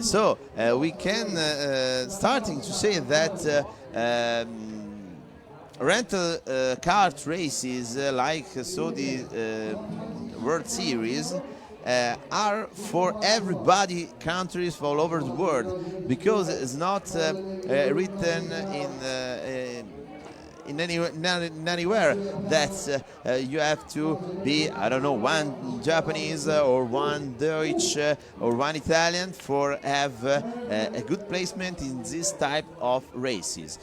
So we can starting to say that rental kart races like Sodi World Series are for everybody, countries all over the world, because it's not written in anywhere that you have to be, I don't know, one Japanese or one Deutsch or one Italian for have a good placement in this type of races.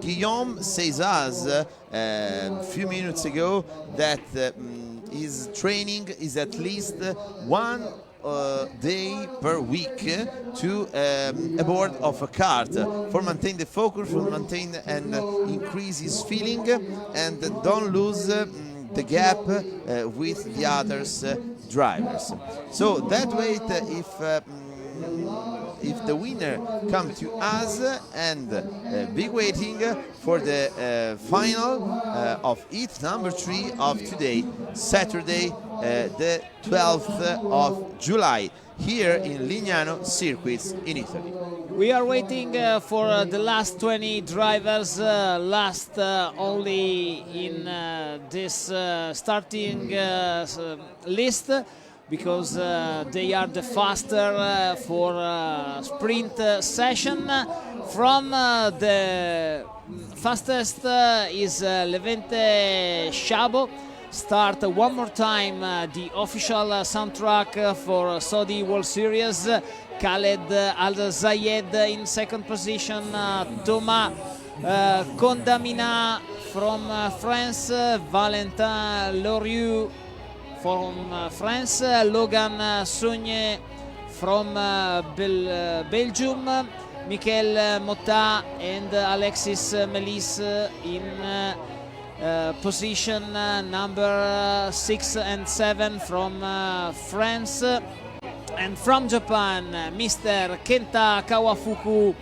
Guillaume says us a few minutes ago that his training is at least one day per week to aboard of a kart for maintain the focus, for maintain and increase his feeling, and don't lose the gap with the others drivers. So that way, if the winner come to us and be waiting for the final of heat number 3 of today, Saturday, the 12th of July, here in Lignano circuits in Italy. We are waiting for the last 20 drivers, last only in this starting list, because they are the faster for sprint session. From the fastest is Levente Shabo. Start one more time the official soundtrack for Sodi World Series. Khaled Al-Zayed in second position. Thomas Condamina from France. Valentin Lorieux from France. Logan Sogne from Belgium. Michael Motta and Alexis Melis in position number 6 and 7 from France. And from Japan, Mr. Kenta Kawafuku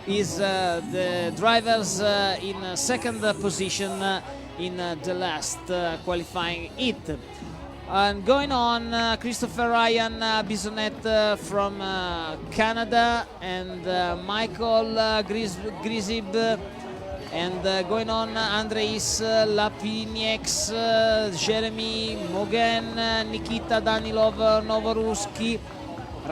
is the drivers in second position in the last qualifying heat. And going on, Christopher Ryan Bisonette from Canada, and Michael Grisib. And going on, Andreis Lapiniex, Jeremy Mogen, Nikita Danilov-Novorussky,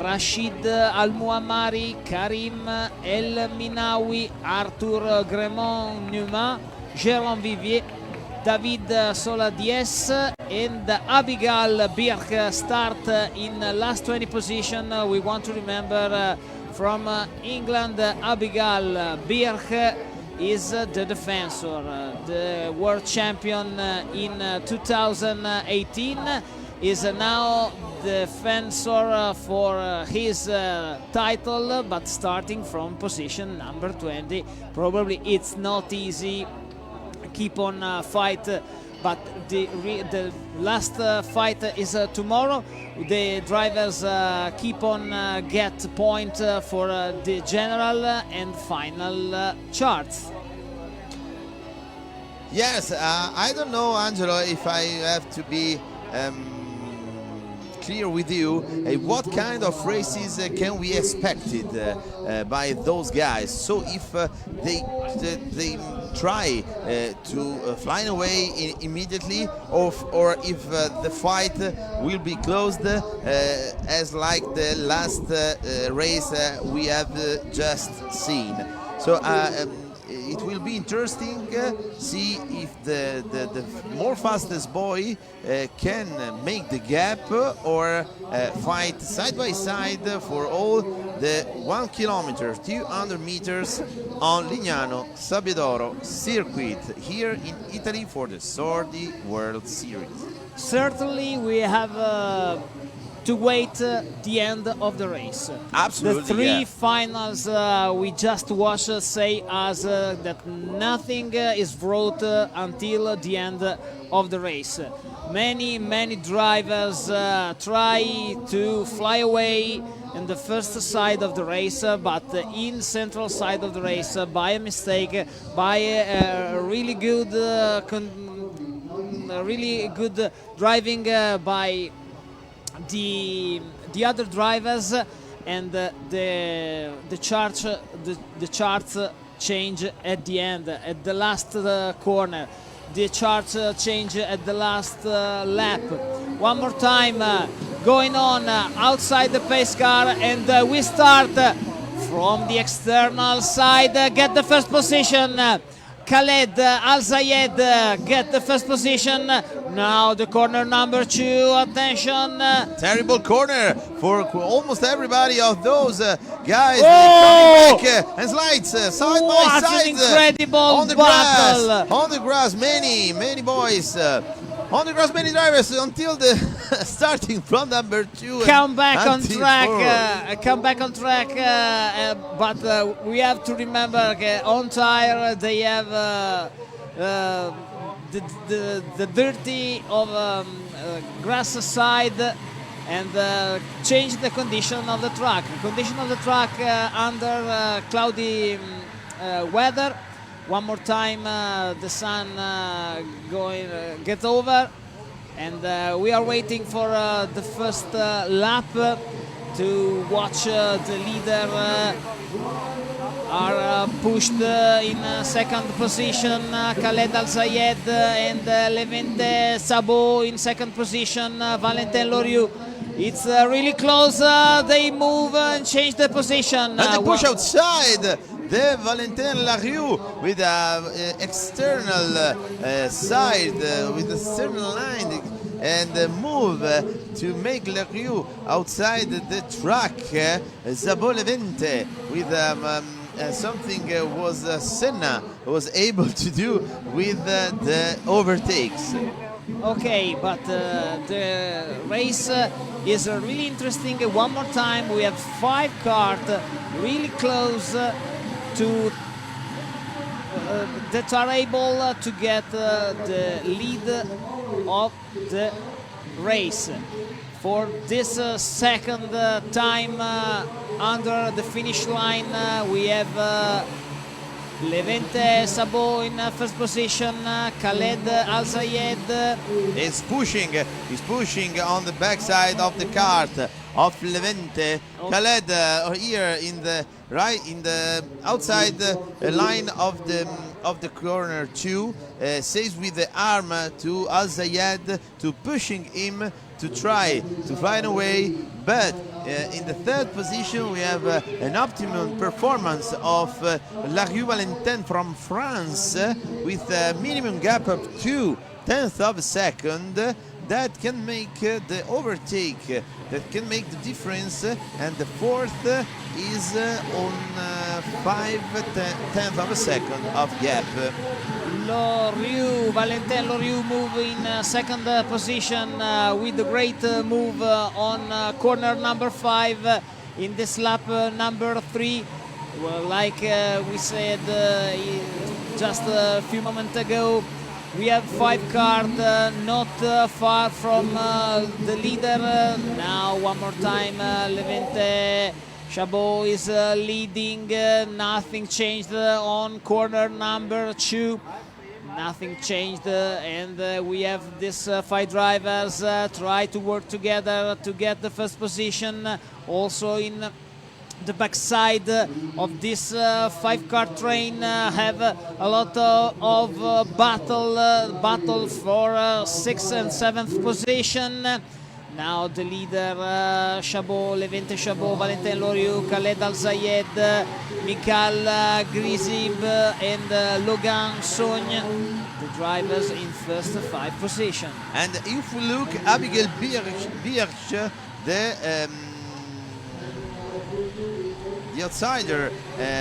Rashid Al-Muammari, Karim El Minawi, Arthur Gremont Numa, Jérôme Vivier, David Soladies, and Abigail Birk start in last 20 position. We want to remember from England, Abigail Birk is the defensor, the world champion in 2018, is now the defensor for his title, but starting from position number 20. Probably it's not easy, keep on fight, but the last fight is tomorrow. The drivers keep on get point for the general and final charts. Yes, I don't know, Angelo, if I have to be clear with you, what kind of races can we expected by those guys? So if they try to fly away immediately, or if the fight will be closed as like the last race we have just seen. So it will be interesting see if the more fastest boy can make the gap or fight side by side for all the 1 kilometer 200 meters on Lignano Sabbiadoro circuit here in Italy for the Sodi World Series. Certainly we have to wait the end of the race. Absolutely, The three yeah. finals we just watched say us that nothing is brought until the end of the race. Many drivers try to fly away in the first side of the race, but in central side of the race by a mistake, by a really good driving by the other drivers, and the charts change at the end, at the last corner. The charts change at the last lap. One more time, going on outside the pace car, and we start from the external side. Get the first position. Khaled Al-Zayed get the first position. Now the corner number 2, attention. Terrible corner for almost everybody of those guys. Oh! Coming back and slides side by What side. an incredible on the battle. grass. On the grass, many boys. On the grass, many drivers until the starting from number 2. Come back on track. 4. But we have to remember on tire they have the dirty of grass side, and change the condition of the track. Condition of the track under cloudy weather. One more time, the sun gets over, and we are waiting for the first lap to watch the leader are pushed in second position. Khaled Al-Zayed and Levente Sabo in second position. Valentin Lorieux. It's really close. They move and change the position. And they push outside the Valentin Lorieux with external side, with the external line, and move to make Lorieux outside the track. Sabo Levente with something was Senna was able to do with the overtakes. Okay, but the race is really interesting. One more time, we have 5 cars really close to that are able to get the lead of the race. For this second time under the finish line, we have Levente Sabo in first position. Khaled Al-Zayed is pushing on the backside of the cart of Levente. Khaled here in the outside line of the corner 2 says with the arm to Al-Zayed to pushing him to try to find a way, but in the third position we have an optimum performance of Lorieux Valentin from France with a minimum gap of 0.2 of a second. That can make the overtake, that can make the difference, and the fourth is on 0.5 of a second of gap. Valentin Lorieux move in second position with a great move on corner number 5 in this lap number 3. Well, like we said just a few moments ago, we have 5 cars not far from the leader. Now one more time, Levente Chabot is leading. Nothing changed on corner number 2. Nothing changed, and we have these 5 drivers try to work together to get the first position. Also in the backside of this 5-car train have a lot of battle for 6th and 7th position. Now the leader Chabot, Levente Chabot, Valentin Lorieux, Khaled Al-Zayed, Mikhail Grizib and Logan Sogne, the drivers in first 5 position. And if we look, Abigail Birch, the the outsider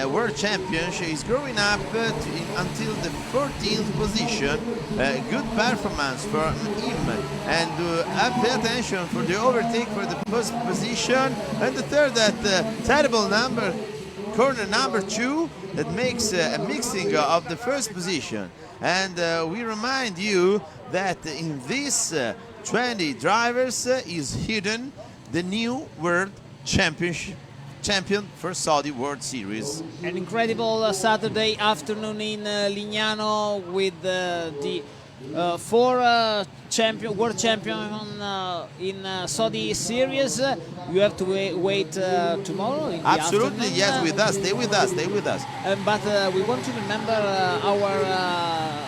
world champion, is growing up until the 14th position. Good performance from him, and pay attention for the overtake for the first position, and the third at terrible corner number 2 that makes a mixing of the first position. And we remind you that in these 20 drivers is hidden the new world champion for Sodi World Series. An incredible Saturday afternoon in Lignano with the 4 world champion in Sodi series. You have to wait tomorrow in the Absolutely, afternoon. yes, with us, stay with us. But we want to remember our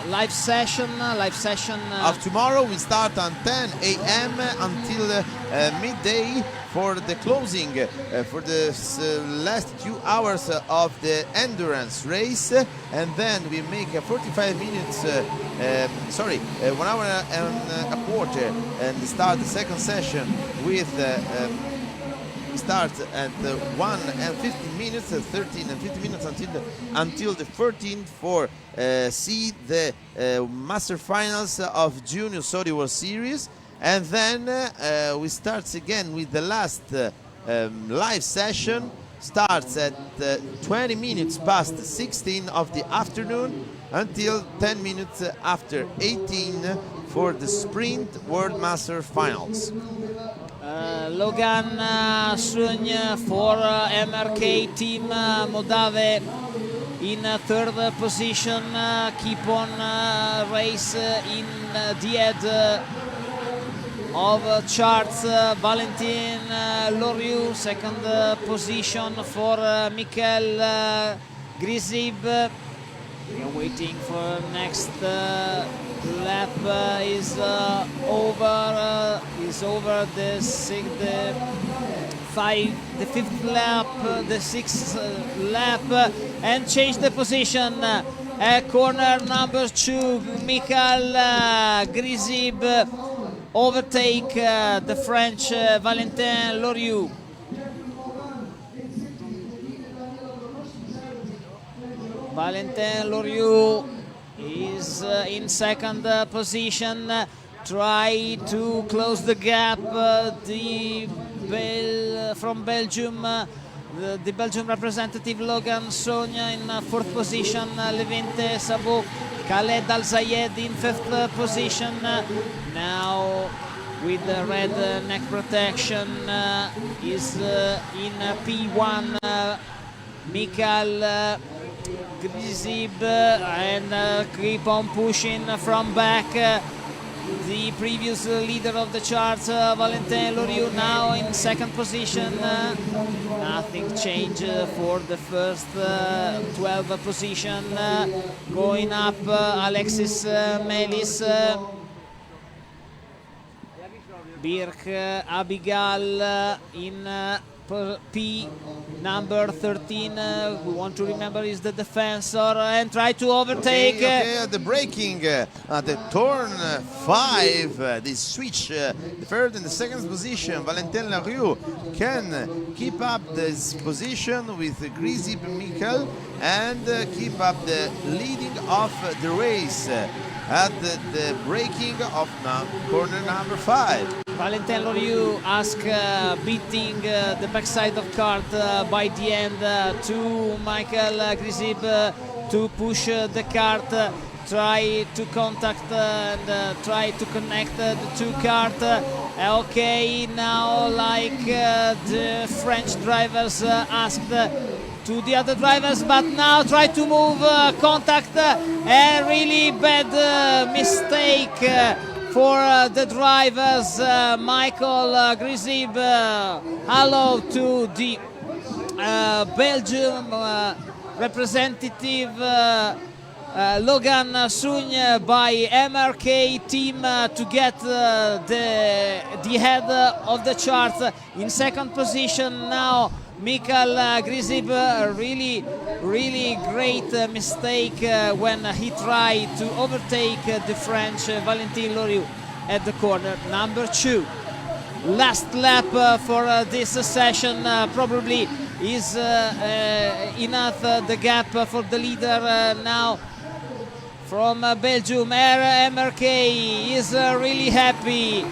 live session. Of tomorrow, we start on 10 a.m. until midday for the closing for the last 2 hours of the endurance race, and then we make a 45 minutes, 1 hour and a quarter, and start the second session with start at 1 and 15 minutes, 13 and 15 minutes until the 13th for see the master finals of Junior Sodi World Series, and then we start again with the last live session. Starts at 20 minutes past 16 of the afternoon until 10 minutes after 18 for the Sprint World Master Finals. Logan Sun for MRK Team Moldave in third position. Keep on race in the head of charts. Valentin Loriu, second position for Michael Grisib. We are waiting for next lap is over the fifth lap, the sixth lap, and change the position. Corner number 2, Michael Grisib overtake the French Valentin Loriu. Valentin Loriu is in second position. Try to close the gap. From Belgium, the Belgian representative Logan Sonia in fourth position. Levente Sabo, Khaled Al Zayed in fifth position. Now with the red neck protection is in P1 Michael Grisib, and keep on pushing from back the previous leader of the charts, Valentin Loriu, now in second position. Nothing changed for the first 12 position. Going up, Alexis Melis, Birk Abigal in P number 13. We want to remember is the defensor, and try to overtake. Okay, the braking at the turn 5, the switch, the third and the second position. Valentin Loriu can keep up this position with Grisib Michael and keep up the leading of the race at the braking of corner number 5. Valentin Loriu beating the backside of kart by the end to Michael Grisib to push the kart, try to contact and try to connect the two kart. Okay, now like the French drivers asked to the other drivers, but now try to move contact, and really bad mistake for the drivers. Michael Grisib, hello to the Belgium representative Logan Sun by MRK team to get the head of the chart. In second position now Michael Grisib, really great mistake when he tried to overtake the French Valentin Loriu at the corner number 2. last lap for this session probably is enough. The gap for the leader now from Belgium. MRK is really happy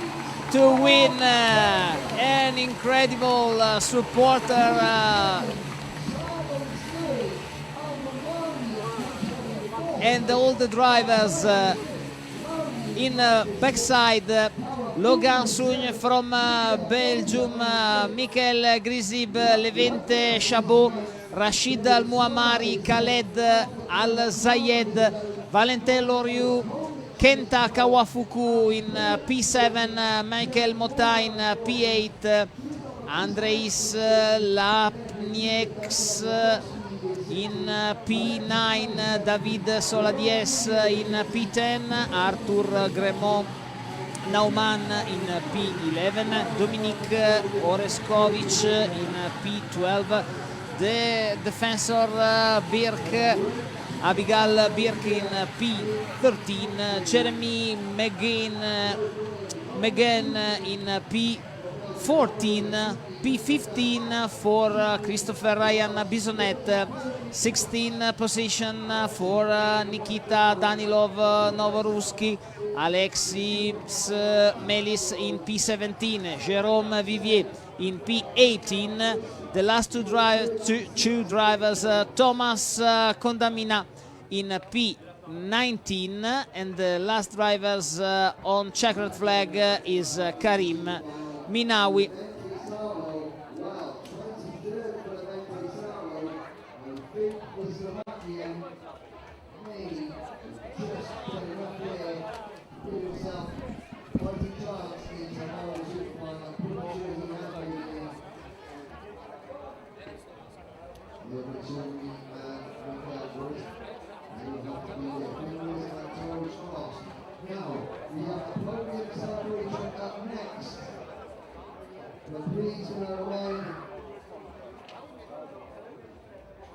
to win. An incredible supporter. And all the drivers in backside. Logan Sugne from Belgium, Michael Grisib, Levente Chabot, Rashid Al Muammari, Khaled Al Zayed, Valentin Loriou, Kenta Kawafuku in P7, Michael Mota in P8, Andreis Lapniex in P9, David Soladies in P10, Arthur Gremont Nauman in P11, Dominik Oreskovic in P12, the defensor Birk, Abigail Birk in P13, Jeremy Megan in P14, P15 for Christopher Ryan Bisonet, 16 position for Nikita Danilov-Novorussky, Alexis Melis in P17, Jérôme Vivier in P18. The last two drivers, Thomas Condamina in P19, and the last drivers on checkered flag is Karim Minawi.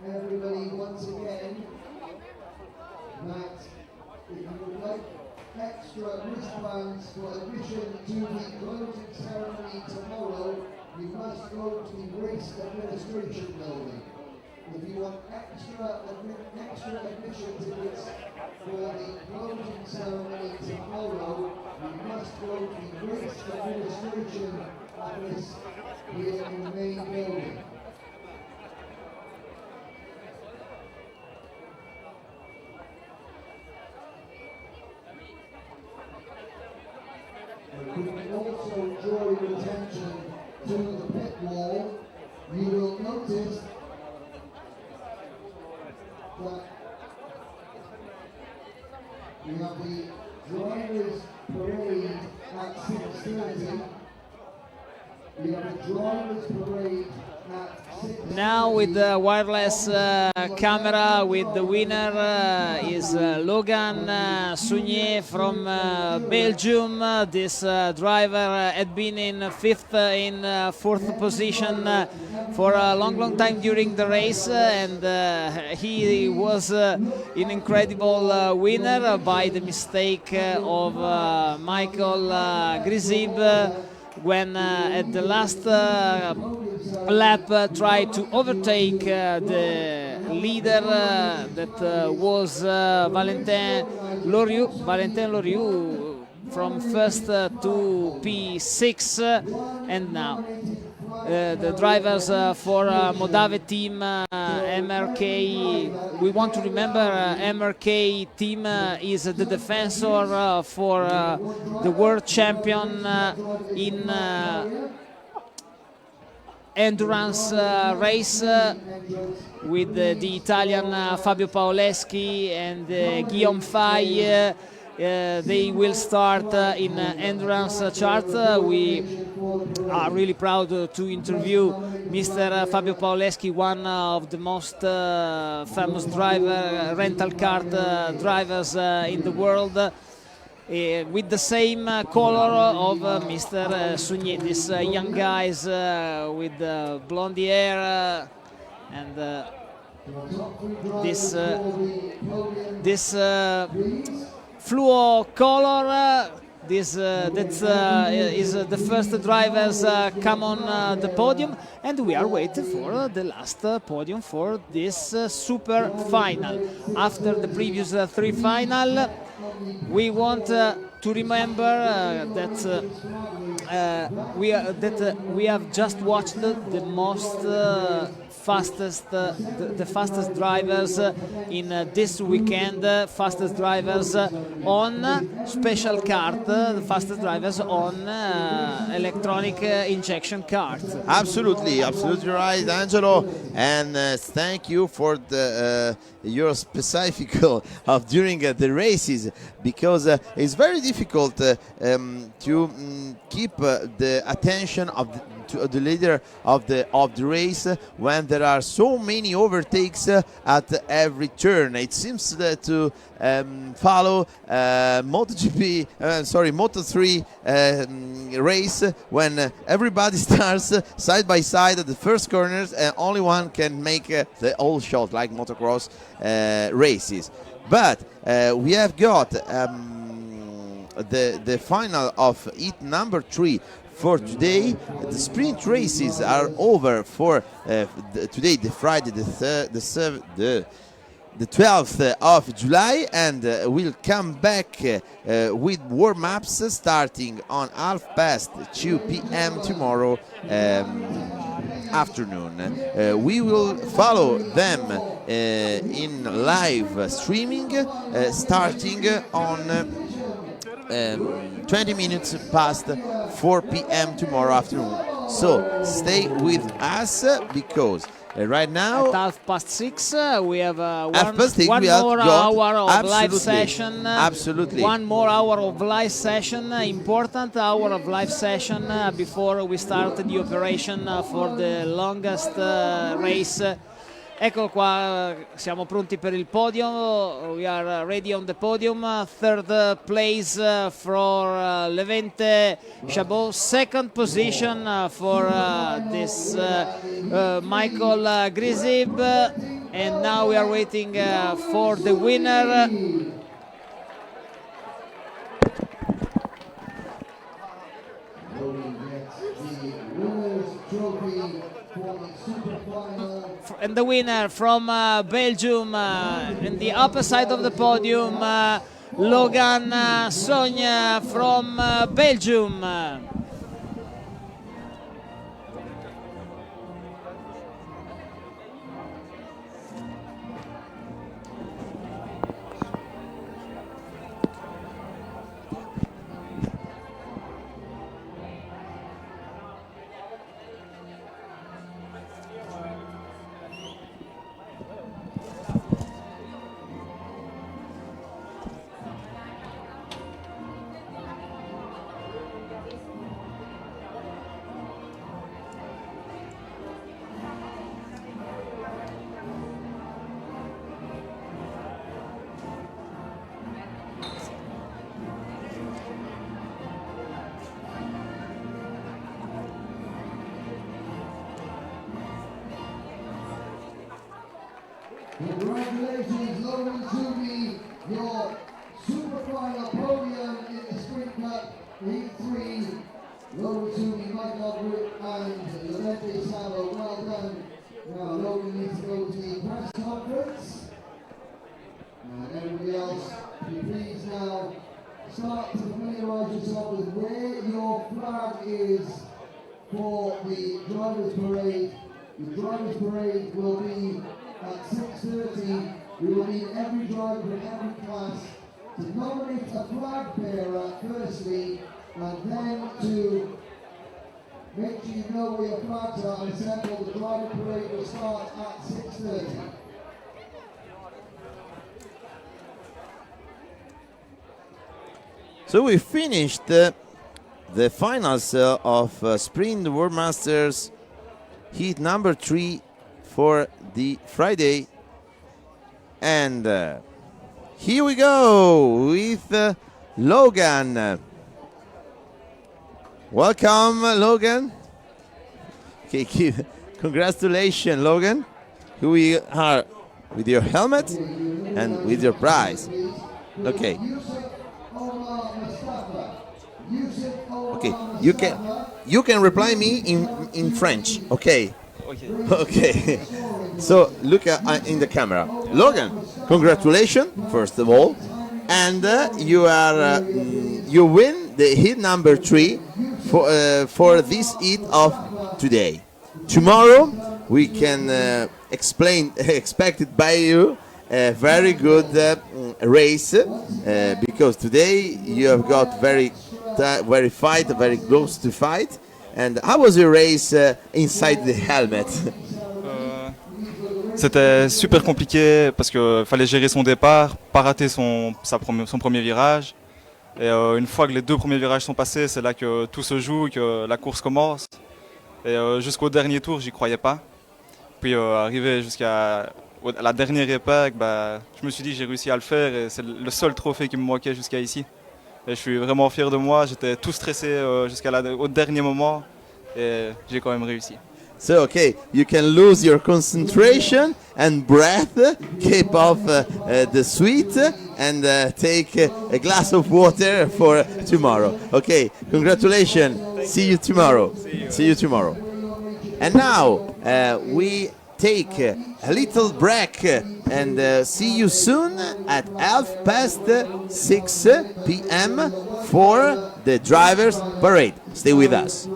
Everybody, once again, that if you would like extra wristbands for admission to the closing ceremony tomorrow, you must go to the race administration building. If you want extra admission tickets for the closing ceremony tomorrow, you must go to the race administration office here in the main building. We can also draw your attention to the pit wall. You will notice that we have the drivers parade at 6:30. We have the drivers parade at 6:30. Now with the wireless camera, with the winner is Logan Sugne from Belgium. This driver had been in fourth position for a long time during the race, and he was an incredible winner by the mistake of Michael Grisib, when at the last lap tried to overtake the leader that was Valentin Loriou. Valentin Loriou from first to P6, and now the drivers for Modave team, MRK. We want to remember MRK team is the defensor for the world champion in endurance race with the Italian Fabio Paoleschi and Guillaume Fay. They will start in endurance chart. We are really proud to interview Mr. Fabio Paoleschi, one of the most famous rental kart drivers in the world, with the same color of Mr. Sugne. These young guys with blonde hair and this fluo color is the first drivers come on the podium, and we are waiting for the last podium for this super final. After the previous three final, we want to remember that we have just watched the most the fastest drivers in this weekend, fastest drivers on special kart, the fastest drivers on electronic injection kart. Absolutely right, Angelo, and thank you for your specific of during the races, because it's very difficult to keep the attention of the leader of the race when there are so many overtakes at every turn. It seems to follow Moto3 race when everybody starts side by side at the first corners and only one can make the whole shot, like motocross races. But we have got the final of heat number 3 for today. The sprint races are over for today, the Friday, the 12th of July, and we'll come back with warm-ups starting on 2 p.m. tomorrow afternoon. We will follow them in live streaming starting on 20 minutes past 4 p.m. tomorrow afternoon. So stay with us, because right now at 6:30 we have one more hour of live session. Absolutely. 1 more hour of live session, important hour of live session before we start the operation for the longest race. Eccolo qua, siamo pronti per il podio. We are ready on the podium. Third place for Levente Chabot. Second position for this Michael Grisib. And now we are waiting for the winner. And the winner from Belgium, in the upper side of the podium, Logan Sogne from Belgium. Congratulations, Logan Zubi, your super final podium in the Sprint Cup Heat 3. Logan Zubi, Mike Albert, and Levente Salo, well done. Now Logan needs to go to the press conference. And everybody else, please now start to familiarise yourself with where your flag is for the Drivers' Parade. The Drivers' Parade will be at 6:30. We will need every driver in every class to nominate a flag bearer firstly, and then to make sure you know where your flags are and assemble. The driver parade will start at 6:30. So we finished the finals of Sprint World Masters heat number 3 for the Friday, and here we go with Logan. Welcome, Logan. Okay, congratulations, Logan. Here we are with your helmet and with your prize. Okay. you can reply me in French. Okay. Ok. Okay. So look in the camera. Logan, congratulations first of all, and you win the heat number 3 for this heat of today. Tomorrow we can expect it by you a very good race because today you have got very close to fight. And how was your race inside the helmet? C'était super compliqué parce qu'il fallait gérer son départ, pas rater son premier virage. Et une fois que les 2 premiers virages sont passés, c'est là que tout se joue, que la course commence. Et jusqu'au dernier tour, j'y croyais pas. Puis arrivé jusqu'à la dernière épingle, je me suis dit que j'ai réussi à le faire et c'est le seul trophée qui me manquait jusqu'à ici. Et je suis vraiment fier de moi, j'étais tout stressé au dernier moment et j'ai quand même réussi. So, okay, you can lose your concentration and breath, keep off the sweet, and take a glass of water for tomorrow. Okay, congratulations. See you tomorrow. See you tomorrow. And now we take a little break and see you soon at 6:30 p.m. for the drivers' parade. Stay with us.